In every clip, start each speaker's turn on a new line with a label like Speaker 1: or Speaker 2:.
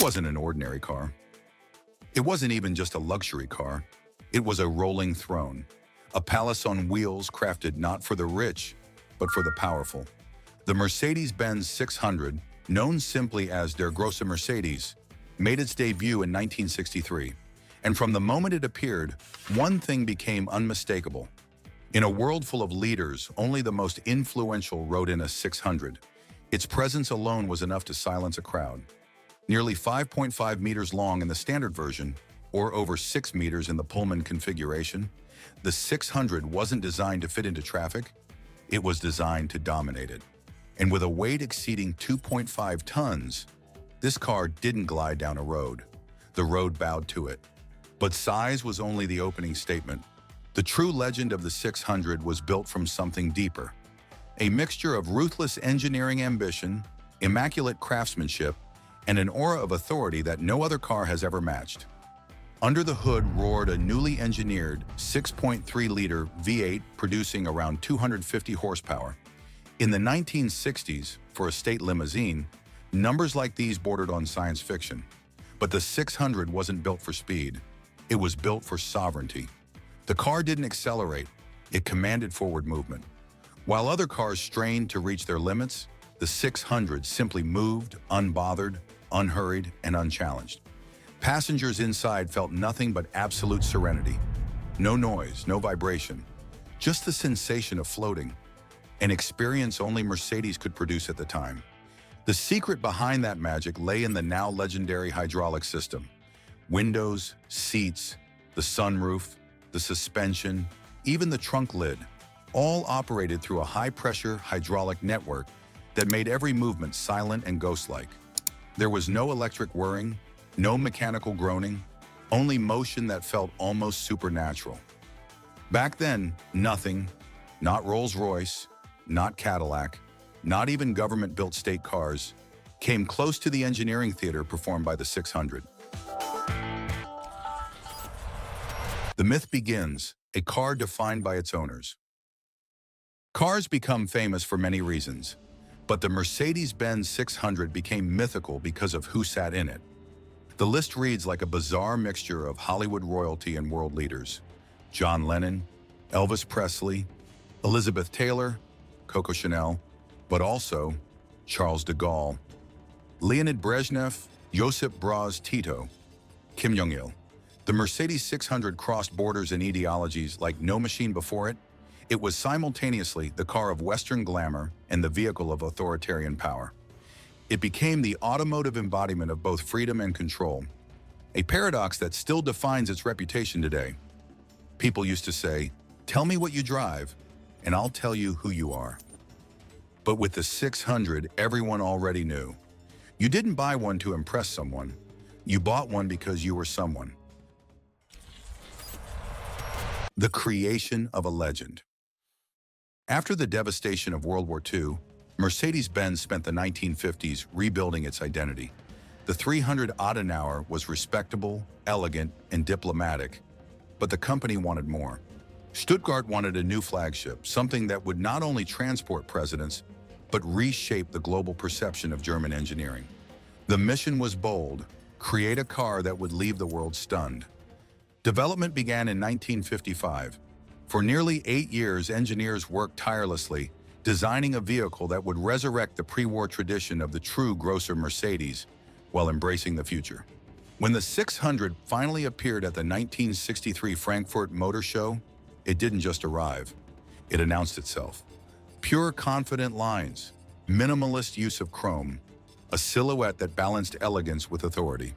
Speaker 1: wasn't an ordinary car. It wasn't even just a luxury car. It was a rolling throne, a palace on wheels crafted not for the rich, but for the powerful. The Mercedes-Benz 600, known simply as Der Grosse Mercedes, made its debut in 1963. And from the moment it appeared, one thing became unmistakable. In a world full of leaders, only the most influential rode in a 600. Its presence alone was enough to silence a crowd. Nearly 5.5 meters long in the standard version, or over 6 meters in the Pullman configuration, the 600 wasn't designed to fit into traffic, it was designed to dominate it. And with a weight exceeding 2.5 tons, this car didn't glide down a road. The road bowed to it. But size was only the opening statement. The true legend of the 600 was built from something deeper. A mixture of ruthless engineering ambition, immaculate craftsmanship, and an aura of authority that no other car has ever matched. Under the hood roared a newly engineered 6.3-liter V8 producing around 250 horsepower. In the 1960s, for a state limousine, numbers like these bordered on science fiction. But the 600 wasn't built for speed. It was built for sovereignty. The car didn't accelerate, it commanded forward movement. While other cars strained to reach their limits, the 600 simply moved, unbothered, unhurried, and unchallenged. Passengers inside felt nothing but absolute serenity. No noise, no vibration, just the sensation of floating, an experience only Mercedes could produce at the time. The secret behind that magic lay in the now legendary hydraulic system. Windows, seats, the sunroof, the suspension, even the trunk lid, all operated through a high-pressure hydraulic network that made every movement silent and ghost-like. There was no electric whirring, no mechanical groaning, only motion that felt almost supernatural. Back then, nothing, not Rolls-Royce, not Cadillac, not even government-built state cars, came close to the engineering theater performed by the 600. The myth begins, a car defined by its owners. Cars become famous for many reasons, but the Mercedes-Benz 600 became mythical because of who sat in it. The list reads like a bizarre mixture of Hollywood royalty and world leaders. John Lennon, Elvis Presley, Elizabeth Taylor, Coco Chanel, but also Charles de Gaulle, Leonid Brezhnev, Josip Broz Tito, Kim Jong-il. The Mercedes 600 crossed borders and ideologies like no machine before it. It was simultaneously the car of Western glamour and the vehicle of authoritarian power. It became the automotive embodiment of both freedom and control, a paradox that still defines its reputation today. People used to say, "Tell me what you drive, and I'll tell you who you are." But with the 600, everyone already knew. You didn't buy one to impress someone. You bought one because you were someone. The creation of a legend. After the devastation of World War II, Mercedes-Benz spent the 1950s rebuilding its identity. The 300 Adenauer was respectable, elegant, and diplomatic, but the company wanted more. Stuttgart wanted a new flagship, something that would not only transport presidents, but reshape the global perception of German engineering. The mission was bold: create a car that would leave the world stunned. Development began in 1955. For nearly 8 years, engineers worked tirelessly, designing a vehicle that would resurrect the pre-war tradition of the true grosser Mercedes while embracing the future. When the 600 finally appeared at the 1963 Frankfurt Motor Show, it didn't just arrive. It announced itself. Pure, confident lines, minimalist use of chrome, a silhouette that balanced elegance with authority.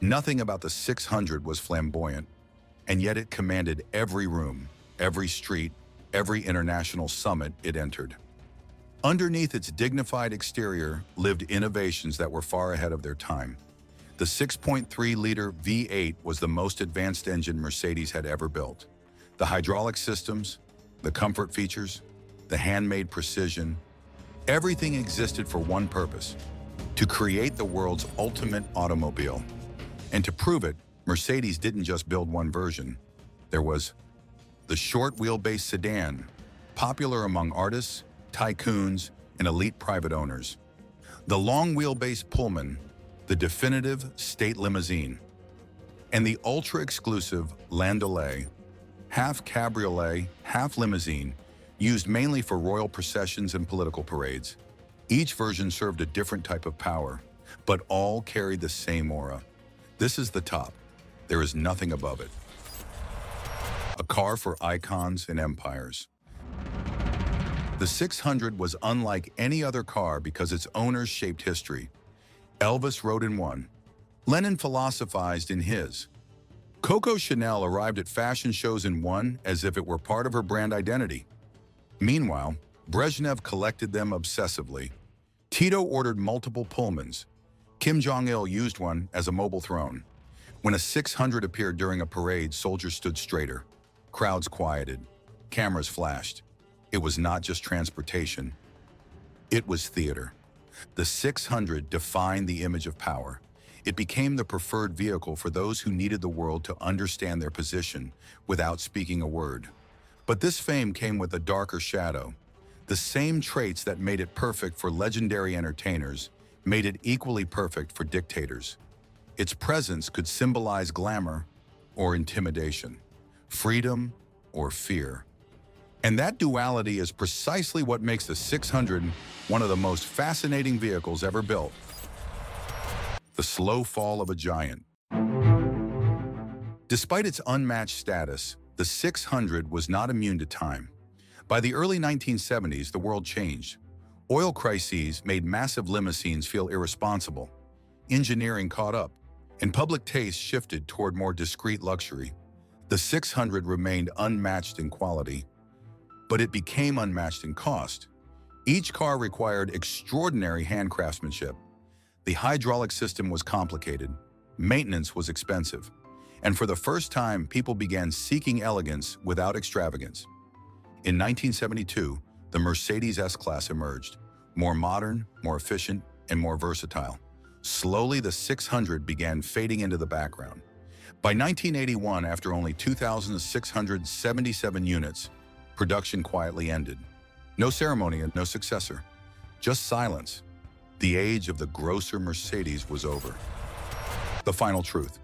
Speaker 1: Nothing about the 600 was flamboyant, and yet it commanded every room, every street, every international summit it entered. Underneath its dignified exterior lived innovations that were far ahead of their time. The 6.3-liter V8 was the most advanced engine Mercedes had ever built. The hydraulic systems, the comfort features, the handmade precision, everything existed for one purpose: to create the world's ultimate automobile. And to prove it, Mercedes didn't just build one version. There was the short wheelbase sedan, popular among artists, tycoons, and elite private owners. The long wheelbase Pullman, the definitive state limousine, and the ultra-exclusive landaulet, half cabriolet, half limousine, used mainly for royal processions and political parades. Each version served a different type of power, but all carried the same aura. This is the top. There is nothing above it. A car for icons and empires. The 600 was unlike any other car because its owners shaped history. Elvis rode in one. Lennon philosophized in his. Coco Chanel arrived at fashion shows in one as if it were part of her brand identity. Meanwhile, Brezhnev collected them obsessively. Tito ordered multiple Pullmans. Kim Jong-il used one as a mobile throne. When a 600 appeared during a parade, soldiers stood straighter. Crowds quieted. Cameras flashed. It was not just transportation. It was theater. The 600 defined the image of power. It became the preferred vehicle for those who needed the world to understand their position without speaking a word. But this fame came with a darker shadow. The same traits that made it perfect for legendary entertainers made it equally perfect for dictators. Its presence could symbolize glamour or intimidation, freedom or fear. And that duality is precisely what makes the 600 one of the most fascinating vehicles ever built. The slow fall of a giant. Despite its unmatched status, the 600 was not immune to time. By the early 1970s, the world changed. Oil crises made massive limousines feel irresponsible. Engineering caught up, and public taste shifted toward more discreet luxury. The 600 remained unmatched in quality, but it became unmatched in cost. Each car required extraordinary hand craftsmanship. The hydraulic system was complicated, maintenance was expensive, and for the first time, people began seeking elegance without extravagance. In 1972, the Mercedes S-Class emerged, more modern, more efficient, and more versatile. Slowly, the 600 began fading into the background. By 1981, after only 2,677 units, production quietly ended. No ceremony and no successor, just silence. The age of the grosser Mercedes was over. The final truth.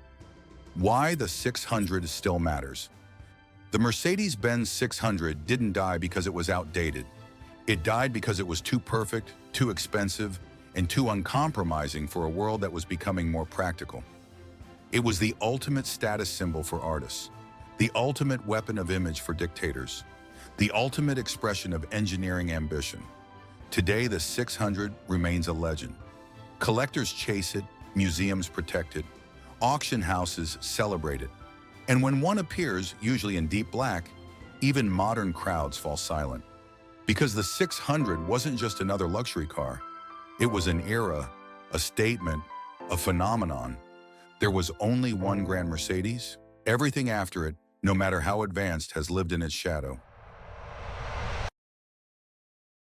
Speaker 1: Why the 600 still matters. The Mercedes-Benz 600 didn't die because it was outdated. It died because it was too perfect, too expensive, and too uncompromising for a world that was becoming more practical. It was the ultimate status symbol for artists, the ultimate weapon of image for dictators, the ultimate expression of engineering ambition. Today, the 600 remains a legend. Collectors chase it, museums protect it, auction houses celebrate it. And when one appears, usually in deep black, even modern crowds fall silent. Because the 600 wasn't just another luxury car. It was an era, a statement, a phenomenon. There was only one Grand Mercedes. Everything after it, no matter how advanced, has lived in its shadow.